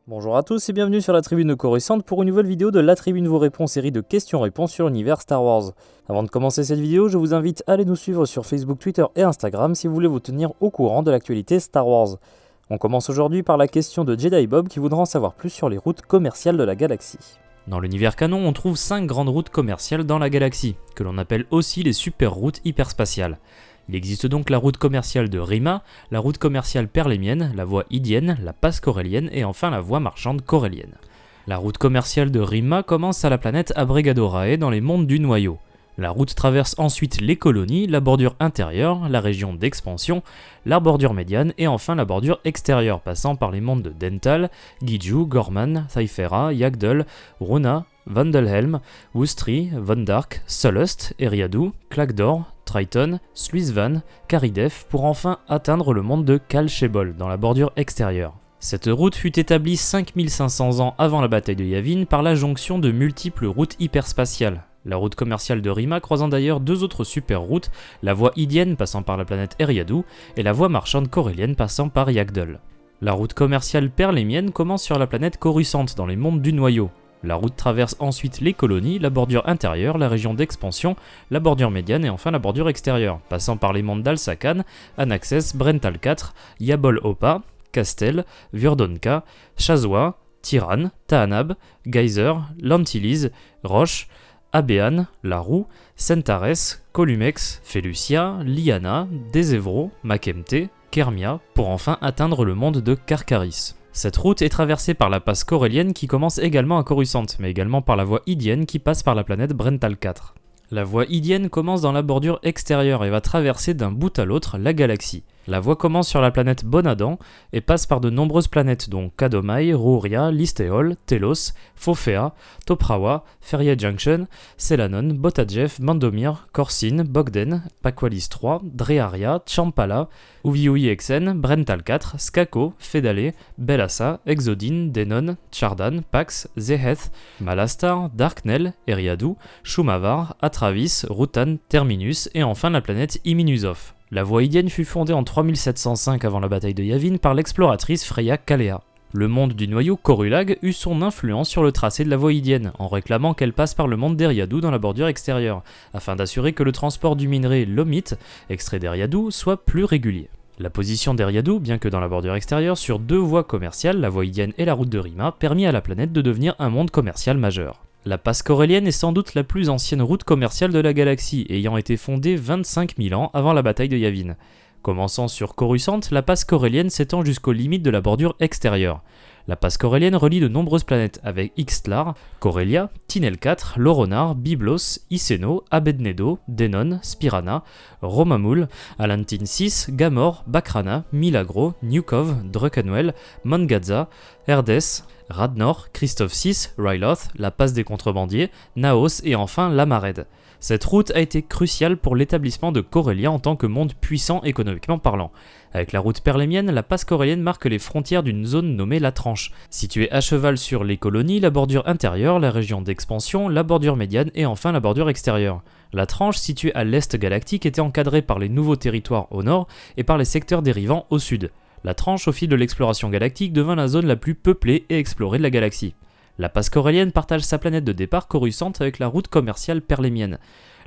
Bonjour à tous et bienvenue sur la Tribune de Coruscant pour une nouvelle vidéo de La Tribune vous répond, série de questions-réponses sur l'univers Star Wars. Avant de commencer cette vidéo, je vous invite à aller nous suivre sur Facebook, Twitter et Instagram si vous voulez vous tenir au courant de l'actualité Star Wars. On commence aujourd'hui par la question de Jedi Bob qui voudra en savoir plus sur les routes commerciales de la galaxie. Dans l'univers canon, on trouve 5 grandes routes commerciales dans la galaxie, que l'on appelle aussi les super routes hyperspatiales. Il existe donc la route commerciale de Rima, la route commerciale perlémienne, la voie idienne, la passe corellienne et enfin la voie marchande corellienne. La route commerciale de Rima commence à la planète Abregadorae dans les mondes du Noyau. La route traverse ensuite les colonies, la bordure intérieure, la région d'expansion, la bordure médiane et enfin la bordure extérieure passant par les mondes de Dental, Giju, Gorman, Thyphera, Yagdul, Runa, Vandelhelm, Wustri, Vondark, Sullust, Eriadu, Clagdor, Triton, Sluisvan, Caridef pour enfin atteindre le monde de Kal Shebol dans la bordure extérieure. Cette route fut établie 5500 ans avant la bataille de Yavin par la jonction de multiples routes hyperspatiales. La route commerciale de Rima croisant d'ailleurs deux autres super routes, la voie idienne passant par la planète Eriadu et la voie marchande corellienne passant par Yagdul. La route commerciale perlémienne commence sur la planète Coruscant dans les mondes du Noyau. La route traverse ensuite les colonies, la bordure intérieure, la région d'expansion, la bordure médiane et enfin la bordure extérieure, passant par les mondes d'Al-Sakan, Anaxes, Brental 4, Yabol Opa, Castel, Vurdonka, Shazwa, Tiran, Tahanab, Geyser, Lantilise, Roche, Abean, La Roue, Centares, Columex, Felucia, Liana, Desevro, Makemte, Kermia, pour enfin atteindre le monde de Karkaris. Cette route est traversée par la passe corellienne qui commence également à Coruscant, mais également par la voie idienne qui passe par la planète Brental 4. La voie idienne commence dans la bordure extérieure et va traverser d'un bout à l'autre la galaxie. La voie commence sur la planète Bonadan et passe par de nombreuses planètes dont Kadomai, Rouria, Listéol, Telos, Fofea, Toprawa, Feria Junction, Selanon, Botajev, Mandomir, Corsin, Bogden, Paqualis 3, Drearia, Champala, Uviui Exen, Brental 4, Skako, Fedale, Belassa, Exodine, Denon, Chardan, Pax, Zeheth, Malastar, Darknell, Eriadu, Shumavar, Atravis, Rutan, Terminus et enfin la planète Iminusov. La voie idienne fut fondée en 3705 avant la bataille de Yavin par l'exploratrice Freya Kalea. Le monde du Noyau Corulag eut son influence sur le tracé de la voie idienne, en réclamant qu'elle passe par le monde d'Eriadu dans la bordure extérieure, afin d'assurer que le transport du minerai Lomite, extrait d'Eriadu, soit plus régulier. La position d'Eriadu, bien que dans la bordure extérieure, sur deux voies commerciales, la voie idienne et la route de Rima, permit à la planète de devenir un monde commercial majeur. La passe corellienne est sans doute la plus ancienne route commerciale de la galaxie, ayant été fondée 25 000 ans avant la bataille de Yavin. Commençant sur Coruscant, la passe corellienne s'étend jusqu'aux limites de la bordure extérieure. La passe corellienne relie de nombreuses planètes avec Ixtlar, Corellia, Tinel 4, Loronar, Byblos, Iceno, Abednedo, Denon, Spirana, Romamul, Alantin 6, Gamor, Bakrana, Milagro, Newkov, Drukenwell, Mongadza, Erdes, Radnor, Christophe 6, Ryloth, la passe des contrebandiers, Naos et enfin Lamared. Cette route a été cruciale pour l'établissement de Corellia en tant que monde puissant économiquement parlant. Avec la route perlémienne, la passe corellienne marque les frontières d'une zone nommée la Tranche, située à cheval sur les colonies, la bordure intérieure, la région d'expansion, la bordure médiane et enfin la bordure extérieure. La Tranche, située à l'est galactique, était encadrée par les nouveaux territoires au nord et par les secteurs dérivants au sud. La Tranche, au fil de l'exploration galactique, devint la zone la plus peuplée et explorée de la galaxie. La passe corellienne partage sa planète de départ Coruscant avec la route commerciale perlémienne.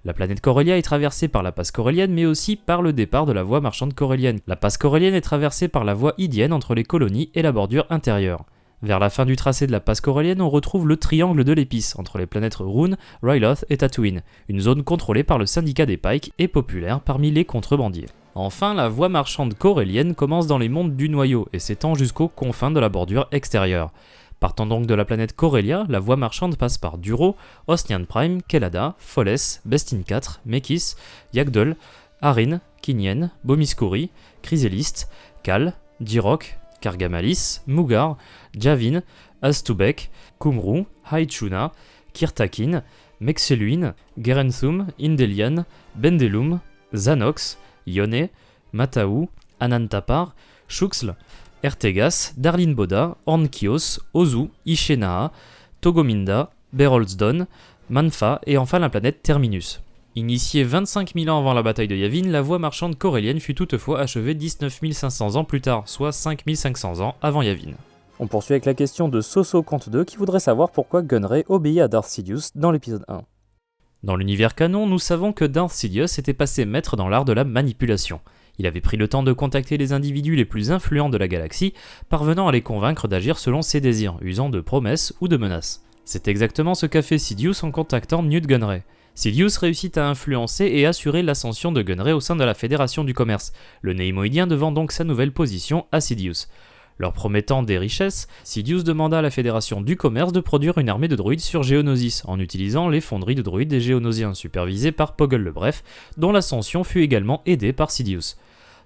La planète Corellia est traversée par la passe corellienne mais aussi par le départ de la voie marchande corellienne. La passe corellienne est traversée par la voie idienne entre les colonies et la bordure intérieure. Vers la fin du tracé de la passe corellienne, on retrouve le triangle de l'épice entre les planètes Rune, Ryloth et Tatooine, une zone contrôlée par le syndicat des Pikes et populaire parmi les contrebandiers. Enfin, la voie marchande corellienne commence dans les mondes du Noyau et s'étend jusqu'aux confins de la bordure extérieure. Partant donc de la planète Corellia, la voie marchande passe par Duro, Osnian Prime, Kelada, Foles, Bestin 4, Mekis, Yagdul, Arin, Kinyen, Bomiskouri, Chryselist, Kal, Jirok, Kargamalis, Mugar, Javin, Astubek, Kumru, Haichuna, Kirtakin, Mexeluin, Gerenthum, Indelian, Bendelum, Zanox, Yone, Mataou, Anantapar, Shuxl, Ertegas, Darlin Boda, Ornkios, Ozu, Ishenaa, Togominda, Berolsdon, Manfa et enfin la planète Terminus. Initiée 25 000 ans avant la bataille de Yavin, la voie marchande corellienne fut toutefois achevée 19 500 ans plus tard, soit 5 500 ans avant Yavin. On poursuit avec la question de Soso52 qui voudrait savoir pourquoi Gunray obéit à Darth Sidious dans l'épisode 1. Dans l'univers canon, nous savons que Darth Sidious était passé maître dans l'art de la manipulation. Il avait pris le temps de contacter les individus les plus influents de la galaxie, parvenant à les convaincre d'agir selon ses désirs, usant de promesses ou de menaces. C'est exactement ce qu'a fait Sidious en contactant Nute Gunray. Sidious réussit à influencer et assurer l'ascension de Gunray au sein de la Fédération du Commerce, le Néimoïdien devant donc sa nouvelle position à Sidious. Leur promettant des richesses, Sidious demanda à la Fédération du Commerce de produire une armée de droïdes sur Géonosis, en utilisant les fonderies de droïdes des Géonosiens, supervisées par Poggle le Bref, dont l'ascension fut également aidée par Sidious.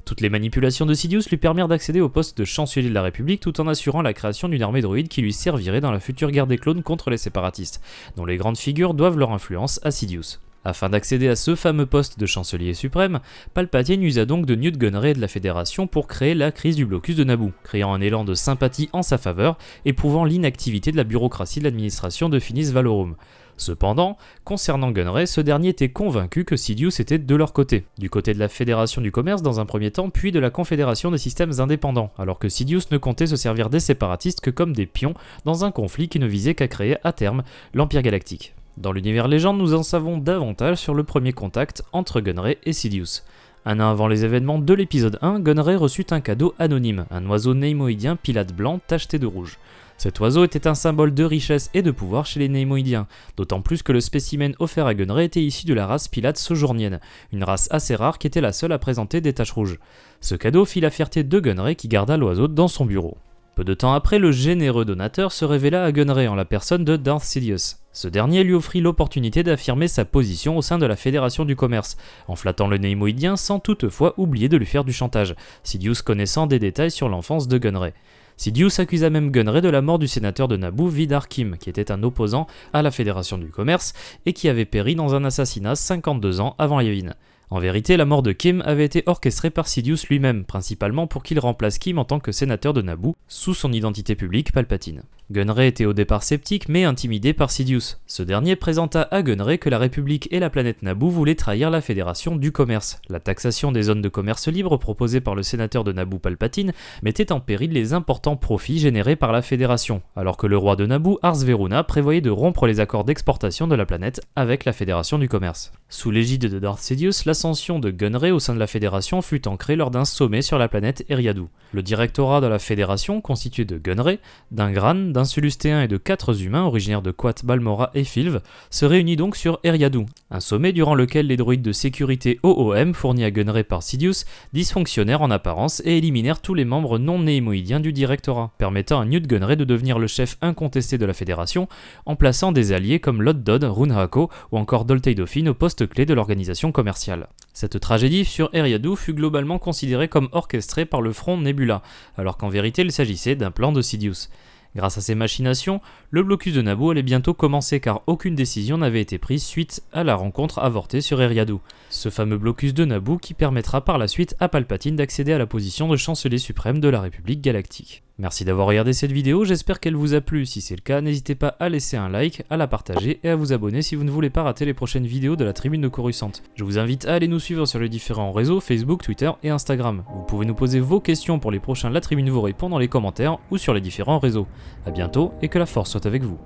Toutes les manipulations de Sidious lui permirent d'accéder au poste de chancelier de la République tout en assurant la création d'une armée droïde qui lui servirait dans la future guerre des clones contre les séparatistes, dont les grandes figures doivent leur influence à Sidious. Afin d'accéder à ce fameux poste de chancelier suprême, Palpatine usa donc de Nute Gunray et de la Fédération pour créer la crise du blocus de Naboo, créant un élan de sympathie en sa faveur et prouvant l'inactivité de la bureaucratie de l'administration de Finis Valorum. Cependant, concernant Gunray, ce dernier était convaincu que Sidious était de leur côté, du côté de la Fédération du Commerce dans un premier temps, puis de la Confédération des systèmes indépendants, alors que Sidious ne comptait se servir des séparatistes que comme des pions dans un conflit qui ne visait qu'à créer à terme l'Empire Galactique. Dans l'univers légende, nous en savons davantage sur le premier contact entre Gunray et Sidious. Un an avant les événements de l'épisode 1, Gunray reçut un cadeau anonyme, un oiseau néimoïdien pilate blanc tacheté de rouge. Cet oiseau était un symbole de richesse et de pouvoir chez les Néimoïdiens, d'autant plus que le spécimen offert à Gunray était issu de la race pilate sojournienne, une race assez rare qui était la seule à présenter des taches rouges. Ce cadeau fit la fierté de Gunray qui garda l'oiseau dans son bureau. Peu de temps après, le généreux donateur se révéla à Gunray en la personne de Darth Sidious. Ce dernier lui offrit l'opportunité d'affirmer sa position au sein de la Fédération du Commerce, en flattant le Néimoïdien sans toutefois oublier de lui faire du chantage, Sidious connaissant des détails sur l'enfance de Gunray. Sidious accusa même Gunray de la mort du sénateur de Naboo, Vidar Kim, qui était un opposant à la Fédération du Commerce et qui avait péri dans un assassinat 52 ans avant Yavin. En vérité, la mort de Kim avait été orchestrée par Sidious lui-même, principalement pour qu'il remplace Kim en tant que sénateur de Naboo, sous son identité publique Palpatine. Gunray était au départ sceptique mais intimidé par Sidious. Ce dernier présenta à Gunray que la République et la planète Naboo voulaient trahir la Fédération du Commerce. La taxation des zones de commerce libre proposée par le sénateur de Naboo Palpatine mettait en péril les importants profits générés par la Fédération, alors que le roi de Naboo, Ars Veruna, prévoyait de rompre les accords d'exportation de la planète avec la Fédération du Commerce. Sous l'égide de Darth Sidious, l'ascension de Gunray au sein de la Fédération fut ancrée lors d'un sommet sur la planète Eriadu. Le directorat de la Fédération, constitué de Gunray, d'un Gran, d'un Sulustéen et de 4 humains originaires de Quat, Balmora et Filv, se réunit donc sur Eriadu, un sommet durant lequel les droïdes de sécurité OOM fournis à Gunray par Sidious dysfonctionnèrent en apparence et éliminèrent tous les membres non néimoïdiens du directorat, permettant à Nute Gunray de devenir le chef incontesté de la Fédération en plaçant des alliés comme Lot Dodd, Runhako ou encore Doltei Dauphin au poste clé de l'organisation commerciale. Cette tragédie sur Eriadu fut globalement considérée comme orchestrée par le Front Nebula, alors qu'en vérité il s'agissait d'un plan de Sidious. Grâce à ces machinations, le blocus de Naboo allait bientôt commencer car aucune décision n'avait été prise suite à la rencontre avortée sur Eriadu. Ce fameux blocus de Naboo qui permettra par la suite à Palpatine d'accéder à la position de chancelier suprême de la République Galactique. Merci d'avoir regardé cette vidéo, j'espère qu'elle vous a plu. Si c'est le cas, n'hésitez pas à laisser un like, à la partager et à vous abonner si vous ne voulez pas rater les prochaines vidéos de la Tribune de Coruscant. Je vous invite à aller nous suivre sur les différents réseaux Facebook, Twitter et Instagram. Vous pouvez nous poser vos questions pour les prochains La Tribune vous répond dans les commentaires ou sur les différents réseaux. A bientôt et que la force soit avec vous.